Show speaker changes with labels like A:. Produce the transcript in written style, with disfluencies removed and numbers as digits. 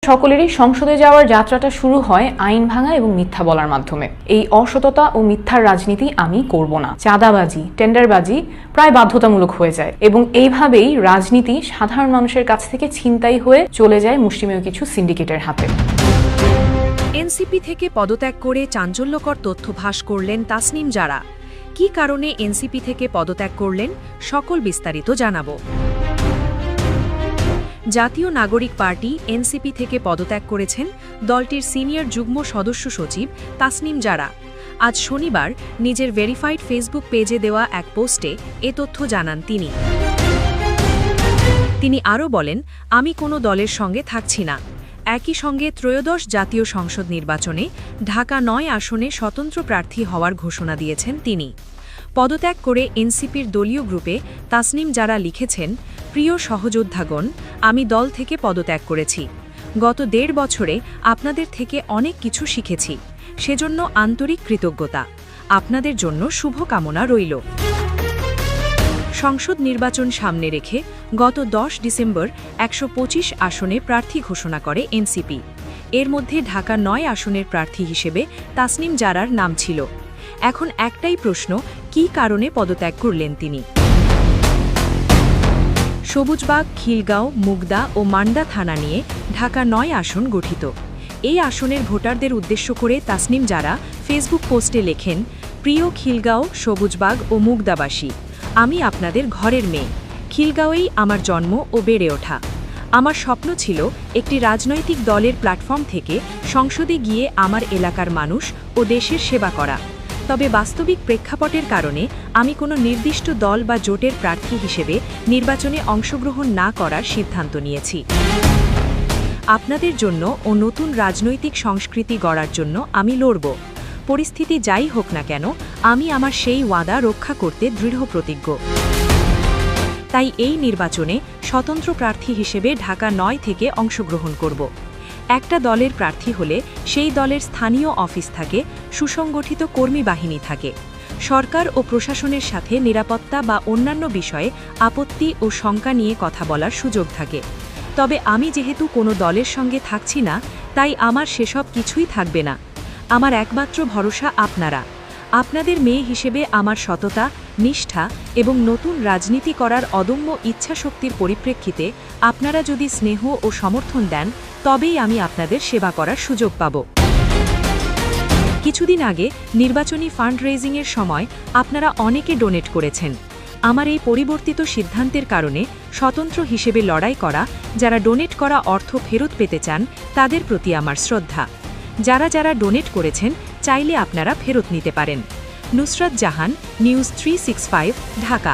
A: সকলেরই সংসদে যাওয়ার যাত্রাটা শুরু হয় আইন ভাঙা এবং মিথ্যা বলার মাধ্যমে। এই অসততা ও মিথ্যার রাজনীতি আমি করব না। চাঁদাবাজি, টেন্ডারবাজি প্রায় বাধ্যতামূলক হয়ে যায় এবং এইভাবেই রাজনীতি সাধারণ মানুষের কাছ থেকে ছিনতাই হয়ে চলে যায় মুষ্টিমেয় কিছু সিন্ডিকেটের হাতে।
B: এনসিপি থেকে পদত্যাগ করে চাঞ্চল্যকর তথ্য ফাঁস করলেন তাসনিম জারা। কী কারণে এনসিপি থেকে পদত্যাগ করলেন, সকল বিস্তারিত জানাবো। জাতীয় নাগরিক পার্টি এনসিপি থেকে পদত্যাগ করেছেন দলটির সিনিয়র যুগ্ম সদস্য সচিব তাসনিম জারা। আজ শনিবার নিজের ভেরিফাইড ফেসবুক পেজে দেওয়া এক পোস্টে এ তথ্য জানান তিনি আরও বলেন, আমি কোনো দলের সঙ্গে থাকছি না। একই সঙ্গে ত্রয়োদশ জাতীয় সংসদ নির্বাচনে ঢাকা ৯ আসনে স্বতন্ত্র প্রার্থী হওয়ার ঘোষণা দিয়েছেন তিনি। পদত্যাগ করে এনসিপির দলীয় গ্রুপে তাসনিম জারা লিখেছেন, প্রিয় সহযোদ্ধাগণ, আমি দল থেকে পদত্যাগ করেছি। গত ১.৫ বছরে আপনাদের থেকে অনেক কিছু শিখেছি, সেজন্য আন্তরিক কৃতজ্ঞতা। আপনাদের জন্য শুভকামনা রইল। সংসদ নির্বাচন সামনে রেখে গত ১০ ডিসেম্বর ১২৫ আসনে প্রার্থী ঘোষণা করে এনসিপি। এর মধ্যে ঢাকা ৯ আসনের প্রার্থী হিসেবে তাসনিম জারার নাম ছিল। এখন একটাই প্রশ্ন, কী কারণে পদত্যাগ করলেন তিনি? সবুজবাগ, খিলগাঁও, মুগদা ও মান্ডা থানা নিয়ে ঢাকা ৯ আসন গঠিত। এই আসনের ভোটারদের উদ্দেশ্য করে তাসনিম জারা ফেসবুক পোস্টে লেখেন, প্রিয় খিলগাঁও, সবুজবাগ ও মুগদাবাসী, আমি আপনাদের ঘরের মেয়ে। খিলগাঁওয়েই আমার জন্ম ও বেড়ে ওঠা। আমার স্বপ্ন ছিল একটি রাজনৈতিক দলের প্ল্যাটফর্ম থেকে সংসদে গিয়ে আমার এলাকার মানুষ ও দেশের সেবা করা। তবে বাস্তবিক প্রেক্ষাপটের কারণে আমি কোনো নির্দিষ্ট দল বা জোটের প্রার্থী হিসেবে নির্বাচনে অংশগ্রহণ না করার সিদ্ধান্ত নিয়েছি। আপনাদের জন্য ও নতুন রাজনৈতিক সংস্কৃতি গড়ার জন্য আমি লড়ব। পরিস্থিতি যাই হোক না কেন, আমি আমার সেই ওয়াদা রক্ষা করতে দৃঢ়প্রতিজ্ঞ। তাই এই নির্বাচনে স্বতন্ত্র প্রার্থী হিসেবে ঢাকা ৯ থেকে অংশগ্রহণ করব। একটা দলের প্রার্থী হলে সেই দলের স্থানীয় অফিস থাকে, সুসংগঠিত কর্মী বাহিনী থাকে। সরকার ও প্রশাসনের সাথে নিরাপত্তা বা অন্যান্য বিষয়ে আপত্তি ও শঙ্কা নিয়ে কথা বলার সুযোগ থাকে। তবে আমি যেহেতু কোনো দলের সঙ্গে থাকছি না, তাই আমার সেসব কিছুই থাকবে না। আমার একমাত্র ভরসা আপনারা। আপনাদের মেয়ে হিসেবে আমার সততা, নিষ্ঠা এবং নতুন রাজনীতি করার অদম্য ইচ্ছাশক্তির পরিপ্রেক্ষিতে আপনারা যদি স্নেহ ও সমর্থন দেন, তবেই আমি আপনাদের সেবা করার সুযোগ পাব। কিছুদিন আগে নির্বাচনী ফান্ড রেজিংয়ের সময় আপনারা অনেকে ডোনেট করেছেন। আমার এই পরিবর্তিত সিদ্ধান্তের কারণে স্বতন্ত্র হিসেবে লড়াই করা, যারা ডোনেট করা অর্থ ফেরত পেতে চান, তাদের প্রতি আমার শ্রদ্ধা। যারা ডোনেট করেছেন, চাইলে আপনারা ফেরত নিতে পারেন। নুসরাত জাহান, নিউজ 365, ঢাকা।